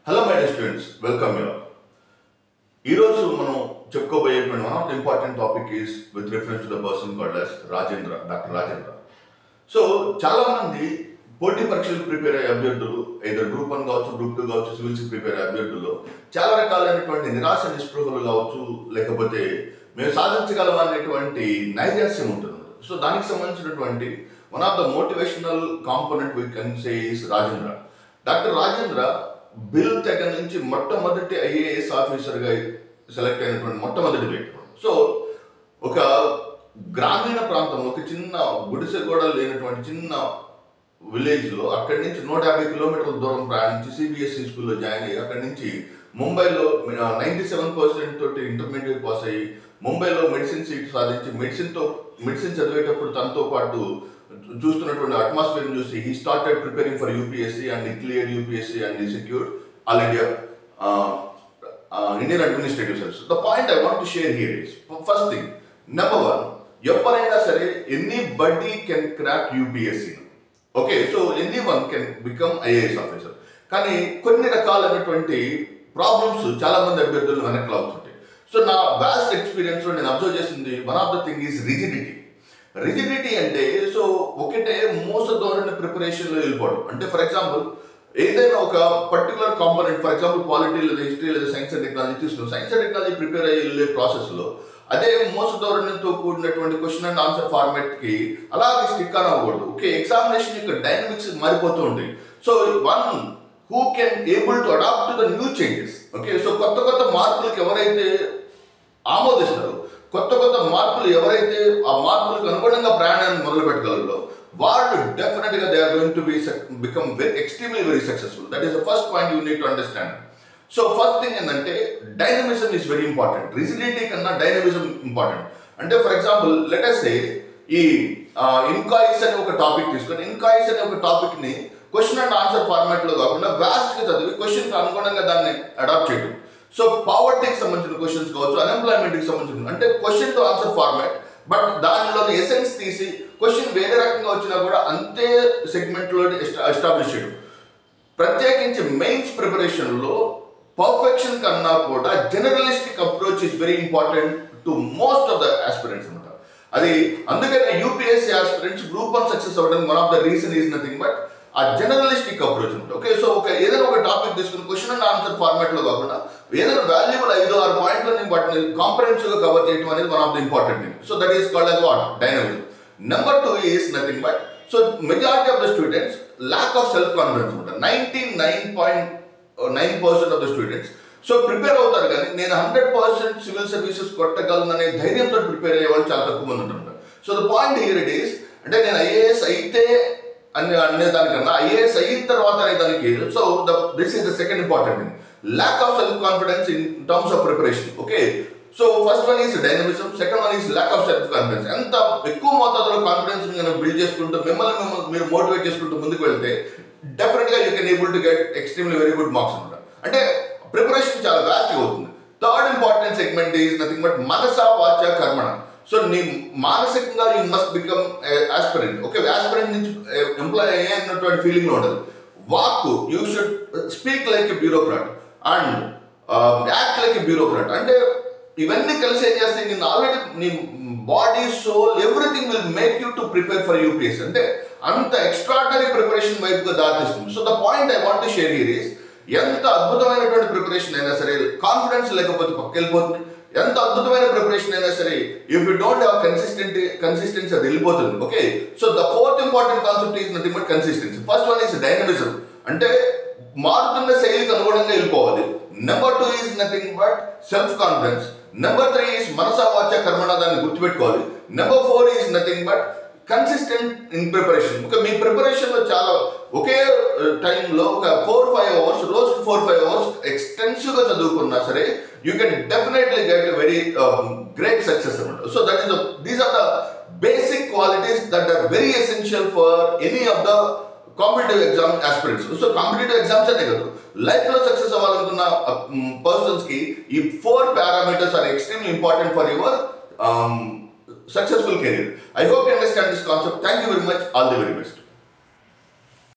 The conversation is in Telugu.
Hello my dear students, welcome here. ఈరోజు మనం చెప్పుకోబోయేటువంటి one of the important topic is with reference to the person called as Rajendra, doctor Rajendra. So చాలా మంది పోటీ పరీక్షలకు ప్రిపేర్ అయ్యే అభ్యర్థులు either గ్రూప్ 1 కావచ్చు, గ్రూప్ 2 కావచ్చు, సివిల్స్ ప్రిపేర్ అయ్యే అభ్యర్థులు చాలా రకాలైనటువంటి నిరాశ నిస్పృహలు కావచ్చు, లేకపోతే మేము సాధించగలం అనేటువంటి నైరాశ్యం ఉంటుంది. సో దానికి సంబంధించినటువంటి one of the motivational component we can say is Rajendra. Doctor Rajendra bill తెగ నుంచి మొట్టమొదటి ఐఏఎస్ ఆఫీసర్గా సెలెక్ట్ అయినటువంటి మొట్టమొదటి వ్యక్తి. సో ఒక గ్రామీణ ప్రాంతంలో ఒక చిన్న గుడిసె కూడా లేనటువంటి చిన్న విలేజ్లో అక్కడి నుంచి 150 కిలోమీటర్ల దూరం ప్రయాణించి సిబిఎస్ఈ స్కూల్లో జాయిన్ అయ్యి అక్కడి నుంచి ముంబైలో 97% తోటి ఇంటర్మీడియట్ పాస్ అయ్యి ముంబైలో మెడిసిన్ సీట్ సాధించి మెడిసిన్ చదివేటప్పుడు తనతో పాటు చూస్తున్నటువంటి అట్మాస్ఫియర్ చూసి he started preparing for UPSC and he cleared UPSC and he secured all India Indian Administrative Service. The point I want to share here is, first thing, number one, ఎవరైనా సరే anybody can crack UPSC. Okay, so anyone can become IAS officer. కానీ కొన్ని రకాలైనటువంటి ప్రాబ్లమ్స్ చాలా మంది అభ్యర్థులు వెనక్కి లాగుతుంటాయి. సో నా వాస్ట్ ఎక్స్పీరియన్స్లో నేను అబ్జర్వ్ చేసింది one of the thing is rigidity అంటే సో ఒకటే మోసధోరణి ప్రిపరేషన్లో వెళ్ళిపోవడం. అంటే ఫర్ ఎగ్జాంపుల్ ఏదైనా ఒక particular component, for example polity లేదా హిస్టరీ లేదా సైన్స్ అండ్ టెక్నాలజీ తీసుకున్నాం. సైన్స్ అండ్ టెక్నాలజీ ప్రిపేర్ అయ్యి వెళ్ళే ప్రాసెస్లో అదే మోసధోరణితో కూడినటువంటి క్వశ్చన్ అండ్ ఆన్సర్ ఫార్మాట్కి అలాగే స్టిక్ అని అవ్వకూడదు. ఓకే, ఎగ్జామినేషన్ యొక్క డైనమిక్స్ మారిపోతూ ఉంటాయి. So one who can able to adapt to the new changes. Okay, so కొత్త మార్పులకు ఎవరైతే ఆమోదిస్తారో, కొత్త మార్పులు ఎవరైతే ఆ మార్పులకు అనుగుణంగా ప్రయాణాన్ని మొదలు పెట్టగలరో వాళ్ళు డెఫినెట్గా they are going to become extremely very successful. That is the first point you need to understand. So first thing ఏంటంటే dynamism is very important. Rigidity కన్నా డైనమిజం ఇంపార్టెంట్. అంటే for example let us say ఈ ఇన్కాయిస్ అనే ఒక టాపిక్ తీసుకొని ఇన్కాయిస్ అనే ఒక టాపిక్ని క్వశ్చన్ అండ్ ఆన్సర్ ఫార్మాట్లో కాకుండా వాస్ట్గా చదివి క్వశ్చన్కి అనుగుణంగా దాన్ని అడాప్ట్ చేయడం. సో పావర్టీకి సంబంధించిన క్వశ్చన్స్ కావచ్చు, అన్ఎంప్లాయ్మెంట్కి సంబంధించిన అంటే question to answer format, but దానిలోని ఎసెన్స్ తీసి క్వశ్చన్ వేరే రకంగా వచ్చినా కూడా అంతే సెగ్మెంట్లో ఎస్టాబ్లిష్ చేయడం. ప్రత్యేకించి మెయిన్స్ ప్రిపరేషన్లో పర్ఫెక్షన్ కన్నా కూడా generalistic approach is very important to most of the aspirants అనమాట. అది అందుకనే యూపీఎస్సీ ఆస్పిరెంట్స్ గ్రూప్ 1 సక్సెస్ అవ్వడానికి one of the reason is nothing but ఆ జనరలిస్టిక్ అప్రోచ్ ఉంటుంది. ఓకే, సో ఏదైనా ఒక టాపిక్ తీసుకుని క్వశ్చన్ అండ్ ఆన్సర్ ఫార్మాట్లో కాకుండా ఏదైనా వాల్యుబుల్ 5-6 పాయింట్లని వాటిని కాంప్రహెన్సివ్గా కవర్ చేయడం అనేది one of the important thing. So that is called as what? Dynamism. Number 2 is nothing but, so majority of the students lack of self confidence ఉంటుంది. 99.9% of the students so prepare అవుతారు కానీ నేను 100% సివిల్ సర్వీసెస్ కొట్టగలను అనే ధైర్యంతో ప్రిపేర్ అయ్యే వాళ్ళు చాలా తక్కువ మంది ఉంటుంటారు. So the point here it is, అంటే నేను ఐఏఎస్ అయితే అనేదానికన్నా ఐఏఎస్ అయిన తర్వాత అనేదానికి so this is the second important thing, lack of self confidence in terms of preparation. Okay, so first one is dynamism, second one is lack of self confidence. ఎంత ఎక్కువ మోతాదులో కాన్ఫిడెన్స్ బిల్డ్ చేసుకుంటూ మిమ్మల్ని మీరు మోటివేట్ చేసుకుంటూ ముందుకు వెళ్తే డెఫినెట్గా you can able to get extremely very good marks అనమాట. అంటే ప్రిపరేషన్ చాలా వ్యాస్ట్గా అవుతుంది. Third important segment is nothing but మనస వాచ కర్మణ. సో నీ మానసికంగా you must become aspirant. Okay, aspirant నుంచి ఎంప్లాయ్ అయ్యేటువంటి ఫీలింగ్లో ఉండదు. Walk you should speak like a bureaucrat and act like a bureaucrat. అంటే ఇవన్నీ కలిసి ఏం చేస్తాయి, నేను ఆల్రెడీ నీ body soul everything will make you to prepare for UPSC. అంటే అంత ఎక్స్ట్రాడనరీ ప్రిపరేషన్ వైపుగా దారితీస్తుంది. So the point I want to share here is, ఎంత అద్భుతమైనటువంటి ప్రిపరేషన్ అయినా సరే కాన్ఫిడెన్స్ లేకపోతే పక్కెళ్ళిపోతుంది. ఎంత అద్భుతమైన ప్రిపరేషన్ అయినా సరే if you don't have consistency అది వెళ్ళిపోతుంది. Okay, so the fourth important concept is nothing but consistency. First one is dynamism, అంటే మారుతున్న శైలికి అనుగుణంగా వెళ్ళిపోవాలి. Number 2 is nothing but self confidence. Number 3 is మనస వాచ కర్మణ, దాన్ని గుర్తుపెట్టుకోవాలి. Number 4 is nothing but consistent in preparation. Okay, మీ ప్రిపరేషన్లో చాలా ఒకే టైంలో ఒక 4-5 అవర్స్ రోజుకి 4-5 అవర్స్ ఎక్స్టెన్సివ్గా చదువుకున్నా సరే you can definitely get very great success అనమాట. So that is these are the basic qualities that are very essential for any of the competitive exam aspirants. So competitive exams అనే కాదు, లైఫ్లో సక్సెస్ అవ్వాలనుకున్న పర్సన్స్కి ఈ 4 parameters are extremely important for your successful career. I hope you understand this concept. Thank you very much. All the very best.